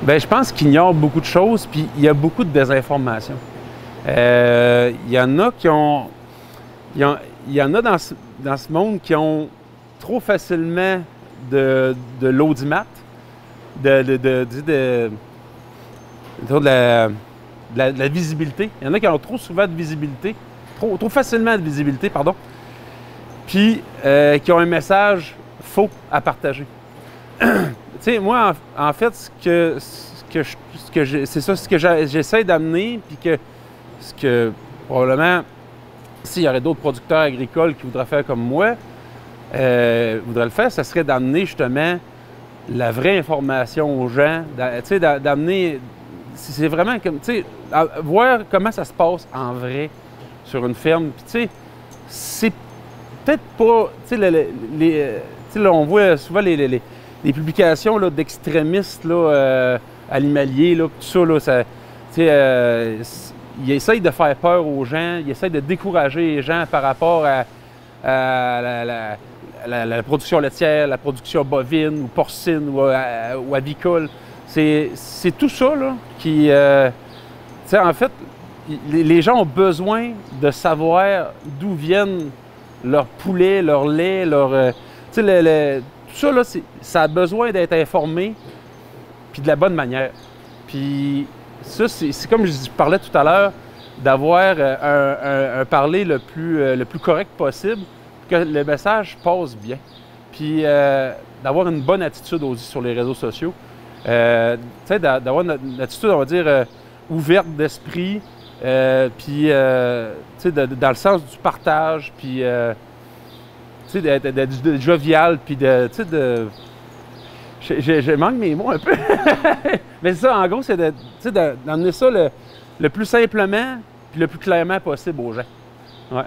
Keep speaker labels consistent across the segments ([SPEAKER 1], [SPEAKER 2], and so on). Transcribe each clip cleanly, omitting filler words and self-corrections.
[SPEAKER 1] Bien, je pense qu'ils ignorent beaucoup de choses, puis il y a beaucoup de désinformation. Il y en a qui ont... Il y en a dans ce monde qui ont trop facilement de l'audimat, de la visibilité. Il y en a qui ont trop souvent de visibilité, trop facilement de visibilité, pardon, puis qui ont un message faux à partager. Tu sais, moi, en fait, ce que j'essaie d'amener, puis ce que probablement, s'il y aurait d'autres producteurs agricoles qui voudraient faire comme moi, voudraient le faire, ce serait d'amener justement la vraie information aux gens, tu sais, d'amener, c'est vraiment comme, tu sais, voir comment ça se passe en vrai sur une ferme. Puis, tu sais, c'est peut-être pas, tu sais, là, on voit souvent les publications d'extrémistes animaliers, là, tout ça, là, tu sais, ils essayent de faire peur aux gens, ils essayent de décourager les gens par rapport à la production laitière, la production bovine ou porcine ou avicole. C'est tout ça là, qui... tu sais, en fait, les gens ont besoin de savoir d'où viennent leurs poulets, leur lait, tu sais, tout ça, là, ça a besoin d'être informé, puis de la bonne manière. Puis ça, c'est comme je parlais tout à l'heure, d'avoir un parler le plus correct possible, que le message passe bien. Puis d'avoir une bonne attitude aussi sur les réseaux sociaux. Tu sais, d'avoir une attitude, on va dire, ouverte d'esprit, puis, tu sais, dans le sens du partage, puis, tu sais, d'être jovial, puis tu sais, je manque mes mots un peu. Mais ça, en gros, c'est d'amener ça le plus simplement puis le plus clairement possible aux gens. Ouais.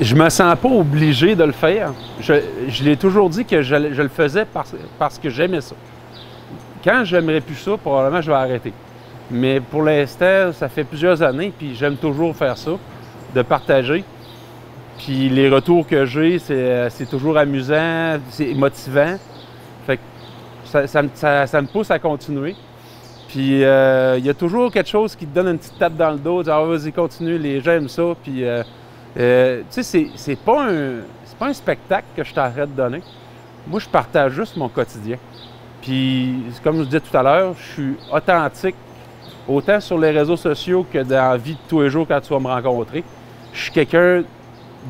[SPEAKER 1] Je me sens pas obligé de le faire. Je l'ai toujours dit que je le faisais parce que j'aimais ça. Quand j'aimerais plus ça, probablement je vais arrêter. Mais pour l'instant, ça fait plusieurs années, puis j'aime toujours faire ça, de partager. Puis les retours que j'ai, c'est toujours amusant, c'est motivant. Fait que ça me pousse à continuer. Puis il y a toujours quelque chose qui te donne une petite tape dans le dos, dire ah, vas-y, continue, les gens aiment ça. Puis tu sais, c'est pas un spectacle que je t'arrête de donner. Moi, je partage juste mon quotidien. Puis, comme je vous disais tout à l'heure, je suis authentique, autant sur les réseaux sociaux que dans la vie de tous les jours quand tu vas me rencontrer. Je suis quelqu'un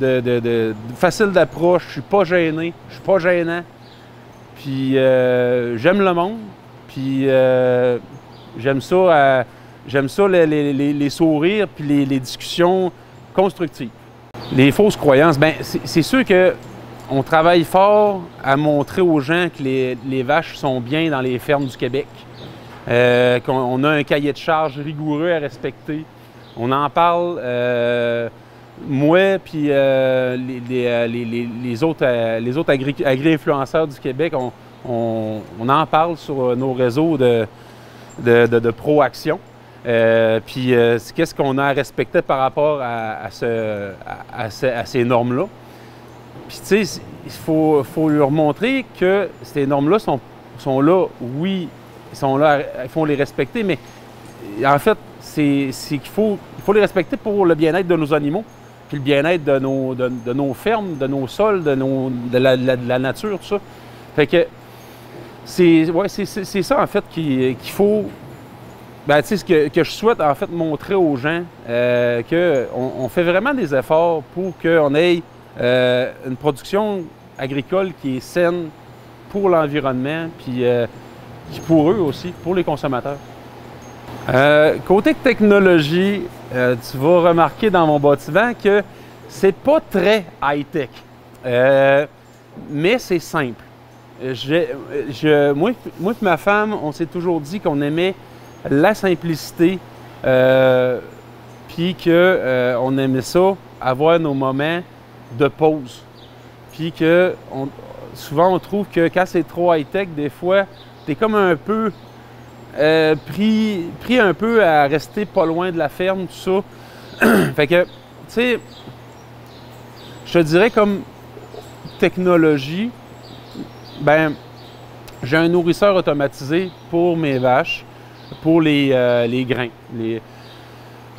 [SPEAKER 1] de facile d'approche, je suis pas gêné, je suis pas gênant. Puis, j'aime le monde, puis j'aime ça les sourires, puis les discussions constructives. Les fausses croyances, bien, c'est sûr qu'on travaille fort à montrer aux gens que les vaches sont bien dans les fermes du Québec, qu'on a un cahier de charges rigoureux à respecter. On en parle, moi puis les autres agri-influenceurs du Québec, on en parle sur nos réseaux de pro-action. Puis qu'est-ce qu'on a à respecter par rapport à ces normes-là. Puis tu sais, il faut leur montrer que ces normes-là sont là, oui, ils sont là, il faut les respecter, mais en fait, il faut les respecter pour le bien-être de nos animaux, puis le bien-être de nos fermes, de nos sols, de la nature, tout ça. Fait que c'est ça, en fait, qu'il faut... Ben, tu sais, ce que je souhaite, en fait, montrer aux gens, qu'on fait vraiment des efforts pour qu'on ait une production agricole qui est saine pour l'environnement, puis pour eux aussi, pour les consommateurs. Côté technologie, tu vas remarquer dans mon bâtiment que c'est pas très high-tech, mais c'est simple. Moi et ma femme, on s'est toujours dit qu'on aimait la simplicité, puis qu'on aimait ça, avoir nos moments de pause. Puis que souvent on trouve que quand c'est trop high-tech, des fois, t'es comme un peu pris un peu à rester pas loin de la ferme, tout ça. Fait que, tu sais, je te dirais comme technologie, ben J'ai un nourrisseur automatisé pour mes vaches, pour les grains.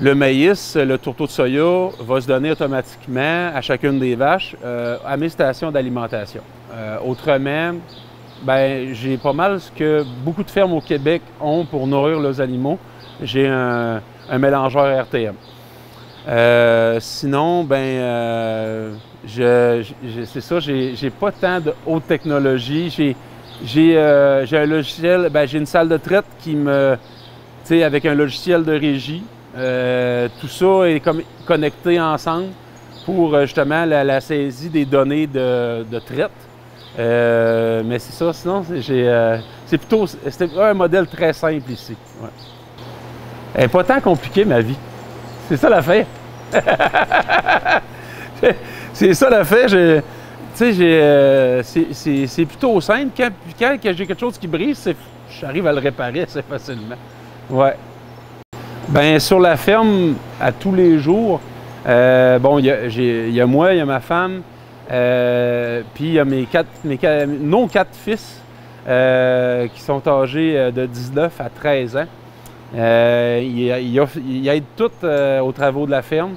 [SPEAKER 1] Le maïs, le tourteau de soya va se donner automatiquement à chacune des vaches à mes stations d'alimentation. Autrement, ben, j'ai pas mal ce que beaucoup de fermes au Québec ont pour nourrir leurs animaux. J'ai un mélangeur RTM. Sinon, ben, c'est ça, j'ai pas tant de haute technologie. J'ai un logiciel, ben, j'ai une salle de traite qui me, tu sais, avec un logiciel de régie. Tout ça est connecté ensemble pour justement la saisie des données de traite. Mais c'est ça, sinon, c'est un modèle très simple ici. Ouais. Elle n'est pas tant compliquée, ma vie. C'est ça l'affaire. C'est ça l'affaire. C'est plutôt simple. Quand j'ai quelque chose qui brise, j'arrive à le réparer assez facilement. Ouais. Bien, sur la ferme, à tous les jours, bon, il y a moi, il y a ma femme, puis il y a nos quatre fils qui sont âgés de 19 à 13 ans. Ils aident tous aux travaux de la ferme,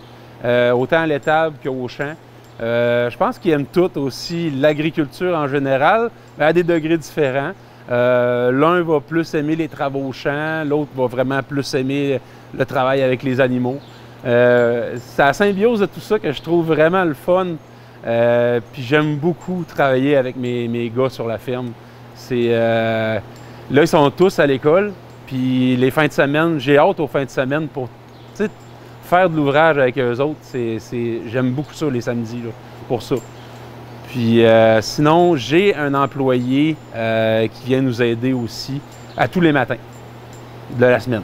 [SPEAKER 1] autant à l'étable qu'au champ. Je pense qu'ils aiment tous aussi l'agriculture en général, mais à des degrés différents. L'un va plus aimer les travaux au champ, l'autre va vraiment plus aimer le travail avec les animaux. C'est la symbiose de tout ça que je trouve vraiment le fun. Puis j'aime beaucoup travailler avec mes gars sur la ferme. Là, ils sont tous à l'école. Puis les fins de semaine, j'ai hâte aux fins de semaine pour faire de l'ouvrage avec eux autres. J'aime beaucoup ça les samedis, là, pour ça. Puis sinon, j'ai un employé qui vient nous aider aussi à tous les matins de la semaine.